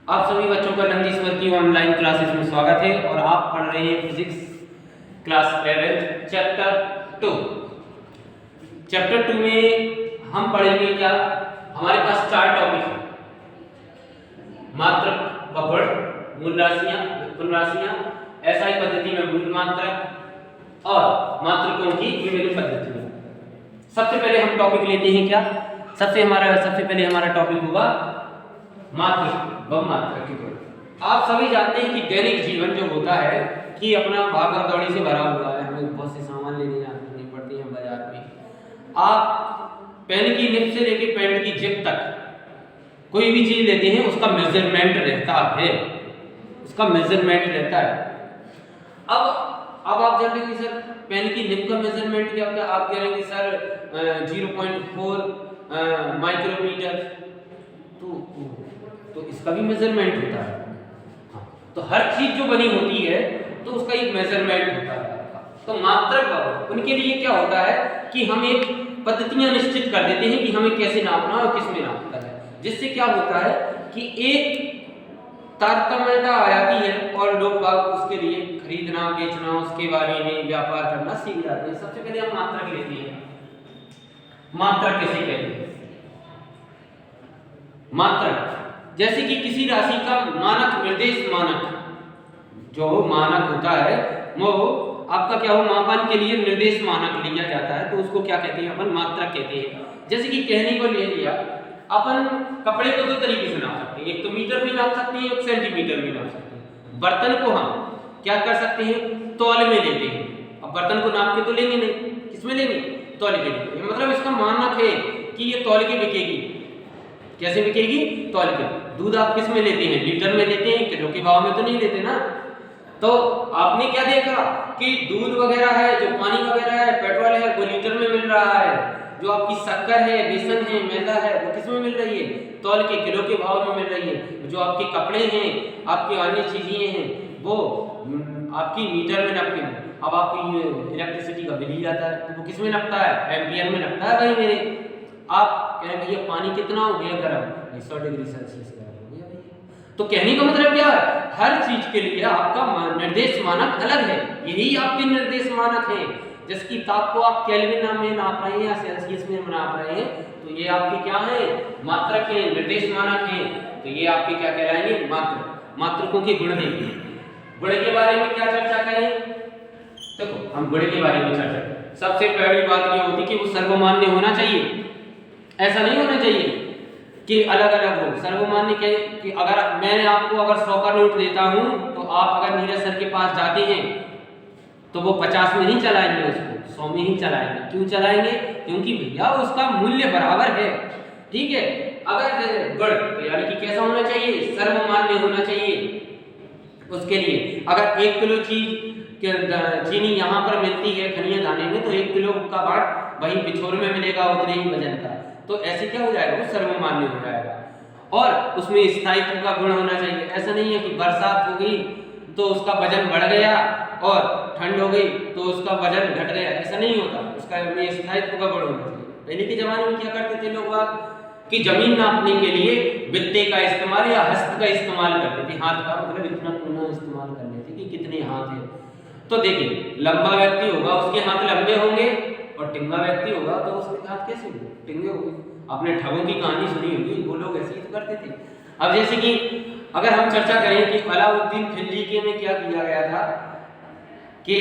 आप सभी बच्चों का नंदीश्वर की ऑनलाइन क्लासेस में स्वागत है और आप पढ़ रहे हैं फिजिक्स क्लास 11 चैप्टर 2। चैप्टर 2 में हम पढ़ेंगे क्या, हमारे पास 4 टॉपिक हैं। मात्रक, बहुपद, मूल राशियां, व्युत्पन्न राशियां, एसआई पद्धति में मूल मात्रक और मात्रकों की विभिन्न पद्धतियां। सबसे पहले हम टॉपिक लेते हैं क्या, सबसे पहले हमारा टॉपिक होगा मात्रक, बहुमात्रक की गुण। आप सभी जानते हैं कि दैनिक जीवन जो होता है कि अपना भागा दौड़ी से भरा हुआ है, हमें बहुत से सामान लेने जाने पड़ते हैं बाजार में। आप पेन की निब से लेके पेंट की जिप तक कोई भी चीज लेते हैं उसका मेजरमेंट रहता है, उसका मेजरमेंट रहता है। अब आप जानते हैं कि सर पेन की निब का मेजरमेंट क्या होता है, आप कह रहे हैं कि सर 0.4 माइक्रोमीटर, तो इसका भी मेजरमेंट होता है। हाँ, तो हर चीज जो बनी होती है तो उसका एक मेजरमेंट होता है। तो मात्रक उनके लिए क्या होता है कि हम एक पद्धतियां निश्चित कर देते हैं कि हमें कैसे नापना है और किस में नापना है, जिससे क्या होता है कि एक तारतम्यता आ जाती है और लोग बाग उसके लिए खरीदना बेचना, उसके बारे में व्यापार करना सीख जाते हैं। सबसे पहले हम मात्रक लेते हैं। मात्रक किसे कहते हैं? मात्रक जैसे कि किसी राशि का मानक, निर्देश मानक, जो मानक होता है वो आपका क्या हो, मापन के लिए निर्देश मानक लिया जाता है, तो उसको क्या कहते हैं, अपन मात्रक कहते हैं। जैसे कि कहने को ले लिया, अपन कपड़े को 2 तरीके से नाप सकते हैं, एक तो मीटर में नाप सकते हैं, एक सेंटीमीटर में नाप सकते हैं। बर्तन को हम क्या कर सकते हैं, तौल में लेते हैं। अब बर्तन को नाप के तो लेंगे नहीं, किसमें लेंगे, तौल के लेंगे। मतलब इसका मानक है कि ये तौल के बिकेगी। कैसे बिकेगी, तौल के। दूध आप किस में लेते हैं, लीटर में लेते हैं, किलो के भाव में तो नहीं लेते ना। तो आपने क्या देखा कि दूध वगैरह है, जो पानी वगैरह है, पेट्रोल है, वो लीटर में मिल रहा है। जो आपकी शक्कर है, बेसन है, मैदा है, वो किस में मिल रही है, तौल के, किलो के भाव में मिल रही है। जो आपके कपड़े हैं, आपकी अन्य चीजें हैं, वो आपकी मीटर में नपते हैं। अब आपकी इलेक्ट्रिसिटी का बिल ही आता है तो वो किस में नपता है, एम्पियर में नपता है। भाई मेरे आप कह रहे भैया पानी कितना हो गया गर्म, 100 डिग्री सेल्सियस गर्म हो गया भैया। तो कहने का मतलब क्या है, हर चीज के लिए आपका निर्देश मानक अलग है। यही आपके निर्देश मानक है। जिसकी ताप को आप केल्विन में नाप रहे हैं या सेल्सियस में नाप रहे हैं, तो ये आपके क्या है, मात्रक है, निर्देश मानक है। तो ये आपके क्या कहलाएंगे, मात्रक। मात्रकों के गुण देंगे। गुण के बारे में क्या चर्चा करें, देखो हम गुण के बारे में चर्चा करें। सबसे पहली बात ये होती कि वो सर्वमान्य होना चाहिए। ऐसा नहीं होना चाहिए कि अलग अलग हो। सर्वमान्य क्या है कि अगर मैंने आपको अगर 100 का नोट देता हूं तो आप अगर नीरज सर के पास जाते हैं तो वो 50 में नहीं चलाएंगे, उसको 100 में ही चलाएंगे। क्यों चलाएंगे, क्योंकि भैया उसका मूल्य बराबर है। ठीक है, अगर गुण तो यानी कि कैसा होना चाहिए, सर्वमान्य होना चाहिए। उसके लिए अगर 1 किलो चीनी यहाँ पर मिलती है खनिया दाने में, तो 1 किलो का बाट वही बिछोर में मिलेगा उतने ही वजन का। तो ऐसे क्या हो जाएगा, वो सर्वमान्य हो जाएगा। और उसमें स्थायित्व का गुण होना चाहिए। ऐसा नहीं है कि बरसात हो गई तो उसका वजन बढ़ गया और ठंड हो गई तो उसका वजन घट गया, ऐसा नहीं होता। उसका स्थायित्व का गुण होना चाहिए। पहले के जमाने में क्या करते थे लोग कि जमीन नापने के लिए बित्ते का इस्तेमाल या हस्त का इस्तेमाल करते थे। हाथ का मतलब इतना इस्तेमाल कर लेते कि कितने हाथ है। तो देखिए, लंबा व्यक्ति होगा उसके हाथ लंबे होंगे और टिंगा व्यक्ति होगा तो उसके हाथ कैसे होंगे, टिंगे होंगे। आपने ठगों की कहानी सुनी होगी, वो लोग ऐसे ही तो करते थे। अब जैसे कि अगर हम चर्चा करें कि अलाउद्दीन खिलजी में क्या किया गया था कि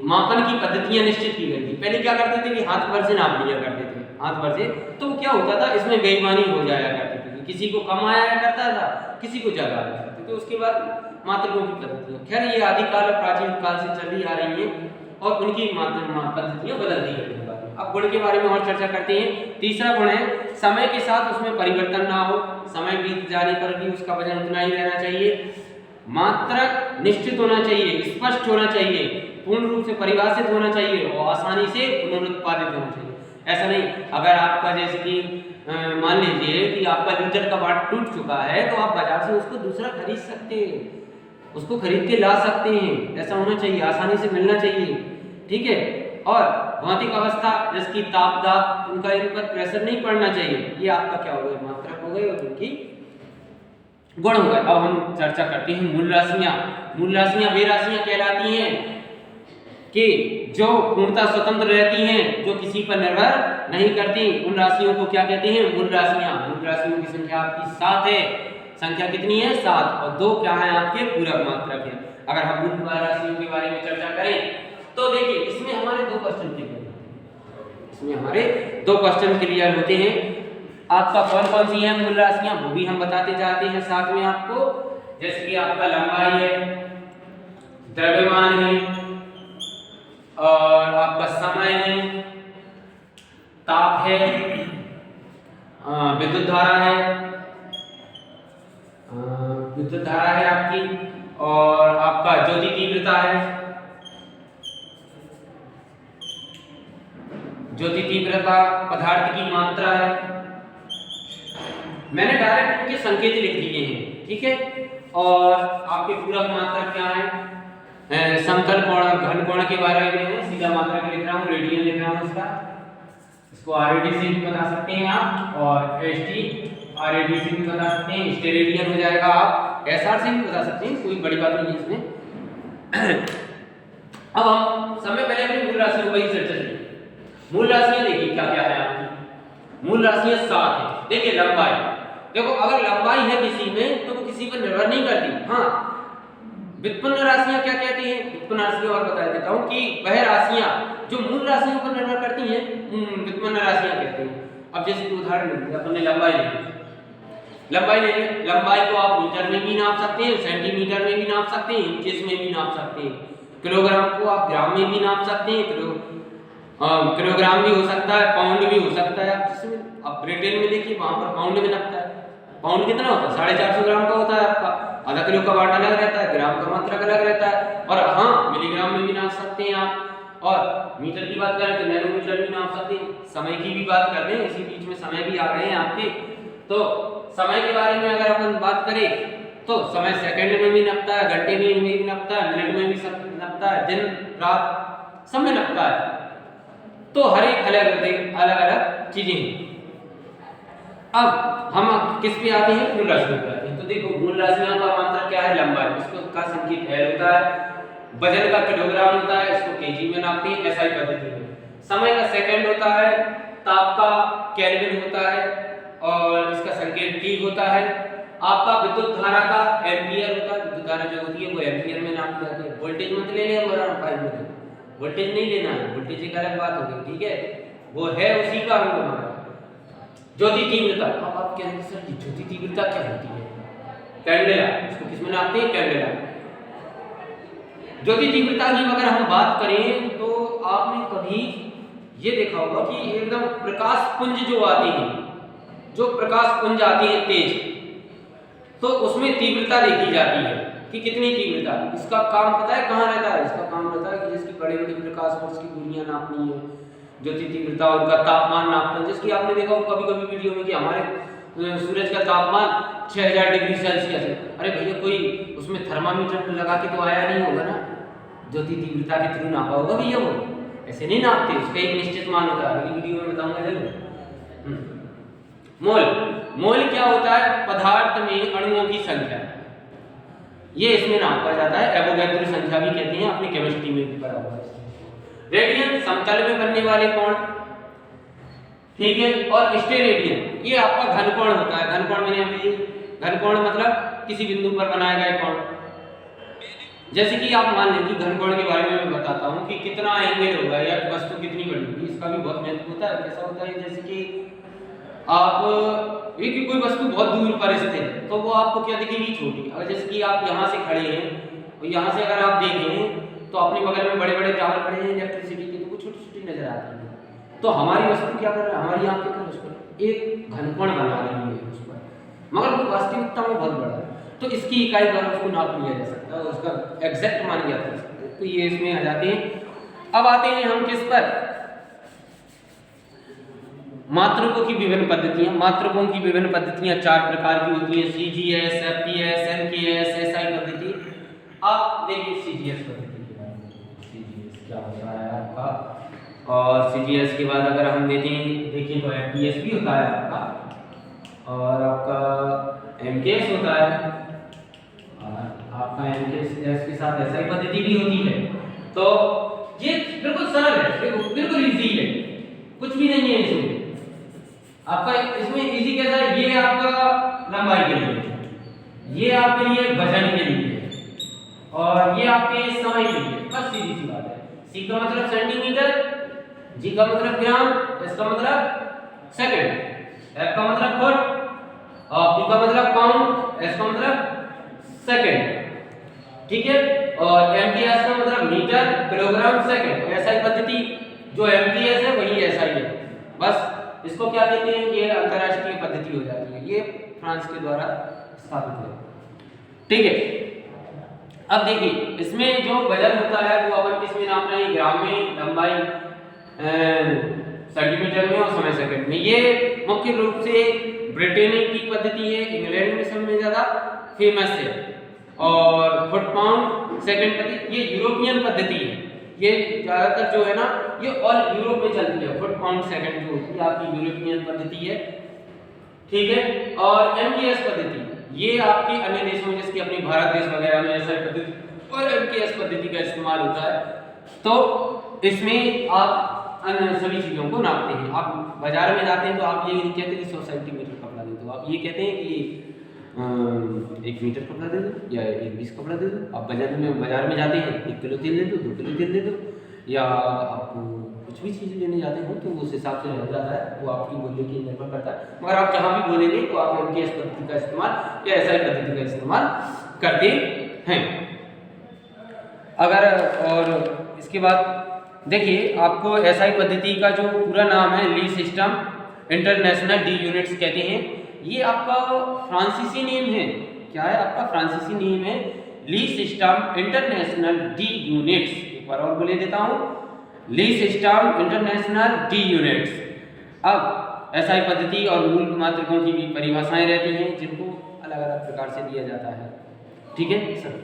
मापन की पद्धतियां निश्चित की गई थी। पहले क्या करते थे कि हाथ भर से नाप लिया करते थे, हाथ भर से। तो क्या होता था, इसमें बेईमानी हो जाया करती थी, किसी को कम आया करता था, किसी को ज्यादा आया करते थे। उसके बाद मात्रकों की पद्धतियां, खैर ये आदिकाल प्राचीन काल से चली आ रही है और उनकी पद्धतियां बदल दी गई। अब गुण के बारे में और चर्चा करते हैं। तीसरा गुण है, समय के साथ उसमें परिवर्तन ना हो। समय बीत जाने पर भी उसका वजन उतना ही रहना चाहिए। मात्रक निश्चित होना चाहिए, स्पष्ट होना चाहिए, पूर्ण रूप से परिभाषित होना चाहिए और आसानी से पुनरुत्पादित होना चाहिए। ऐसा नहीं, अगर आपका जैसे कि मान लीजिए कि आपका लीटर का बाट टूट चुका है तो आप बाजार से उसको दूसरा खरीद सकते हैं, उसको खरीद के ला सकते हैं। ऐसा होना चाहिए, आसानी से मिलना चाहिए। ठीक है, और भौतिक अवस्था जिसकी ताप दाब उनका इन पर प्रेशर नहीं पड़ना चाहिए। ये आपका क्या हो गया, मात्रक हो गई और उनकी गुण हो गए। अब हम चर्चा करते हैं मूल राशियां। मूल राशियां वे राशियां कहलाती हैं कि जो पूर्णतः स्वतंत्र रहती हैं, जो किसी पर निर्भर नहीं करती, उन राशियों को क्या कहते हैं? मूल राशियां। मूल राशियों की संख्या आपकी 7 है। संख्या कितनी है? 7। और 2 क्या है आपके? पूरक मात्रक है। अगर हम मूल राशियों के बारे में चर्चा करें तो देखिए इसमें हमारे 2 क्वेश्चन क्लियर होते हैं। इसमें हमारे 2 क्वेश्चन क्लियर होते हैं। आपका कौन कौन सी है मूल राशियां वो भी हम बताते जाते हैं साथ में आपको। जैसे कि आपका लंबाई है, द्रव्यमान है, और आपका समय है, ताप है, विद्युत धारा है, विद्युत धारा है आपकी, और आपका ज्योति तीव्रता है, ज्योति तीव्रता, पदार्थ की मात्रा है। मैंने डायरेक्ट इनके संकेत लिख दिए हैं, ठीक है। और आपके पूरक मात्रक क्या है? समतल कोण और घन कोण के बारे में है। सीधा मात्रक लिख रहा हूँ, रेडियन लिख रहा हूँ इसका। इसको आरएडी से भी बता सकते हैं आप, और एसटी आरएडी से भी बता सकते हैं, स्टेरेडियन हो जाएगा। आप एसआर से भी बता सकते हैं, कोई बड़ी बात नहीं है इसमें। अब हम समय पहले अपनी मूल राशियों पर ही चर्चा करेंगे। मूल राशियां देखिए क्या क्या है आपकी। मूल राशियां 7 है। देखिए लंबाई, देखो अगर लंबाई है किसी में तो वो किसी पर निर्भर नहीं करती। हाँ, व्युत्पन्न राशियां क्या कहती हैं? व्युत्पन्न राशियां और बता देता हूं कि वह राशियां जो मूल राशियों पर निर्भर करती हैं व्युत्पन्न राशियां कहते हैं। अब जैसे उदाहरण लेंगे, अपने लंबाई ले ली। लंबाई ले ली, लंबाई को आप मीटर में भी नाप सकते हैं, सेंटीमीटर में भी नाप सकते हैं, इंचेस में भी नाप सकते हैं। किलोग्राम को आप ग्राम में भी नाप सकते हैं, किलोग्राम भी हो सकता है, पाउंड भी हो सकता है। आप जिसमें आप ब्रिटेन में देखिए वहां पर पाउंड में नापता है। पाउंड कितना होता है? 450 ग्राम का होता है आपका। आधा किलो का वाट अलग रहता है, ग्राम का मात्रक अलग रहता है। और हाँ, मिलीग्राम में भी नाप सकते हैं आप। और मीटर की बात करें तो नैनोमीटर भी नाप सकते हैं। समय की भी बात कर रहे हैं, इसी बीच में समय भी आ गए हैं आपके। तो समय के बारे में अगर अपन बात करें तो समय सेकंड में भी नपता है, घंटे में भी नपता है, मिनट में भी नपता है, दिन रात सब में नपता है। तो हर एक अलग अलग चीजें हैं। अब हम किस पे आते हैं? मूल राशियों पे आते हैं। तो देखो मूल राशियों का मात्रक क्या है? लंबाई, इसको का संकेत L होता है। वजन का किलोग्राम होता है, इसको केजी में नापते हैं एसआई पद्धति में। समय का सेकंड होता है, ताप का केल्विन होता है, और इसका संकेत T होता है। आपका विद्युत धारा का एम्पियर होता है। विद्युत धारा जो होती है वो एम्पियर में नापी जाती है। वोल्टेज मत ले लें हमारा पाइप में, वोल्टेज नहीं लेना है, वोल्टेज एक अलग बात होगी, ठीक है, वो है उसी का अंग हमारा। ज्योति तीव्रता, अब आप कहेंगे सर जी ज्योति तीव्रता क्या होती है? कैंडेला, इसको किसमें नापते हैं? कैंडेला। ज्योति तीव्रता की अगर हम बात करें तो आपने कभी ये देखा होगा कि एकदम प्रकाश पुंज जो आती है, जो प्रकाश पुंज आती है तेज, तो उसमें तीव्रता देखी जाती है कि कितनी तीव्रता। इसका काम पता है कहाँ रहता है? इसका काम रहता है कि जिसकी बड़ी बड़ी प्रकाश वर्ष की दूरियां नापनी है, ज्योति तीव्रता, उनका तापमान नापना है। जिसकी आपने देखा होगा कभी कभी वीडियो में कि हमारे सूरज का तापमान 6000 डिग्री सेल्सियस है। अरे भैया कोई उसमें थर्मामीटर लगा के तो आया नहीं होगा ना, ज्योति तीव्रता के थ्रू नापा होगा भैया, वो ऐसे नहीं नापते, उसका एक निश्चित मान होता है। अगली वीडियो में बताऊंगा जरूर। मोल, मोल क्या होता है? पदार्थ में अणुओं की संख्या, ये इसमें नापा जाता है। एवोगैड्रो संख्या भी कहते हैं, अपनी केमिस्ट्री में भी पढ़ा हुआ है। रेडियन, समतल में बनने वाले कोण, ठीक है। और स्टेरेडियन, ये आपका घन कोण होता है। घन कोण मैंने अभी, घन कोण मतलब किसी बिंदु पर बनाया गया कोण। जैसे कि आप मान लें कि घन कोण के बारे में मैं बताता हूँ कि कितना एंगल होगा या वस्तु कितनी बड़ी होगी, इसका भी बहुत महत्व होता है। कैसा होता है? जैसे कि आप एक कोई वस्तु बहुत दूर पर स्थित है तो वो आपको क्या दिखेगी? छोटी। अगर जैसे कि आप यहाँ से खड़े हैं और यहाँ से अगर आप देखें तो अपने बगल में बड़े बड़े टावर खड़े हैं इलेक्ट्रिसिटी के, तो वो छोटी छोटी नजर आती है। तो हमारी वस्तु क्या कर रहा है? हमारी आंखें क्या उस पर एक घनकोण बना रही है उस पर, मगर वो वास्तविकता में बहुत बड़ा है। तो इसकी इकाई द्वारा उसको नाप लिया जा सकता है और उसका एग्जैक्ट मान लिया जा सकता है। तो ये इसमें आ जाते हैं। अब आते हैं हम किस पर? मात्रकों की विभिन्न पद्धतियां। मात्रकों की विभिन्न पद्धतियां 4 प्रकार की होती है: सीजीएस, एफपीएस, एनकेएस, एसआई पद्धति। आप देखिए सीजीएस पद्धति के बारे में, सीजीएस क्या होता है आपका, और सीजीएस के बाद अगर हम देखें तो एफपीएस भी होता है आपका, और आपका MKS होता है, और आपका MKS के साथ SI पद्धति भी होती है। तो ये बिल्कुल सरल है, देखो बिल्कुल इजी है, कुछ भी नहीं है इसमें। आपका इसमें इजी कैसा है, ये आपका लंबाई के लिए, ये आपके लिए वजन के लिए, और ये आपके समय के लिए, बस सीधी सी बात है। C का मतलब सेंटीमीटर, G का मतलब ग्राम, S का मतलब सेकंड, F का मतलब फुट, और P का मतलब पाउंड, S का मतलब सेकंड, ठीक है। और MKS का मतलब मीटर, किलोग्राम, सेकंड। SI पद्धति जो MKS है वही SI है, बस इसको क्या कहते हैं, ये अंतरराष्ट्रीय पद्धति हो जाती है, ये फ्रांस के द्वारा स्थापित है, ठीक है। अब देखिए इसमें जो वजन होता है वो अपन किस में नाप रहे हैं, ग्राम में, लंबाई सेंटीमीटर में, और समय सेकंड में। ये मुख्य रूप से ब्रिटेन की पद्धति है, इंग्लैंड में सब में ज्यादा फेमस है, और फुट पाउंड सेकंड पद्धति ये यूरोपियन पद्धति है, ये ज्यादातर जो है ना ये ऑल यूरोप में चलती है। फुट पाउंड सेकंड जो होती है आपकी यूरोपियन पद्धति है, ठीक है। और MKS पद्धति ये आपके अन्य देशों में, जैसे अपने भारत देश वगैरह में SI पद्धति और MKS पद्धति का इस्तेमाल होता है। तो इसमें आप अन्य सभी चीजों को नापते हैं। आप बाजार में जाते हैं तो आप ये नहीं कहते कि 100 सेंटीमीटर कपड़ा दे दो, आप ये कहते हैं कि 1 मीटर कपड़ा दे दो या 1 कपड़ा दे दो। आप बाजार में जाते हैं 1 किलो तेल दे दो, 2 किलो तेल दे दो, या आप कुछ भी चीज़ लेने जाते हो तो उस हिसाब से रह जाता है, वो आपकी बोलने की निर्भर करता है। मगर आप जहाँ भी बोलेंगे तो आप MKS पद्धति का इस्तेमाल या SI पद्धति का इस्तेमाल करते हैं। अगर और इसके बाद देखिए आपको SI पद्धति का जो पूरा नाम है ली सिस्टम इंटरनेशनल डी यूनिट्स कहते हैं। ये आपका फ्रांसीसी नेम है, क्या है आपका फ्रांसीसी नेम है, ली सिस्टम इंटरनेशनल डी यूनिट्स। एक बार और बोले देता हूँ, ली सिस्टम इंटरनेशनल डी यूनिट्स। अब SI पद्धति और मूल मात्रकों की भी परिभाषाएं रहती हैं जिनको अलग अलग प्रकार से दिया जाता है, ठीक है सर।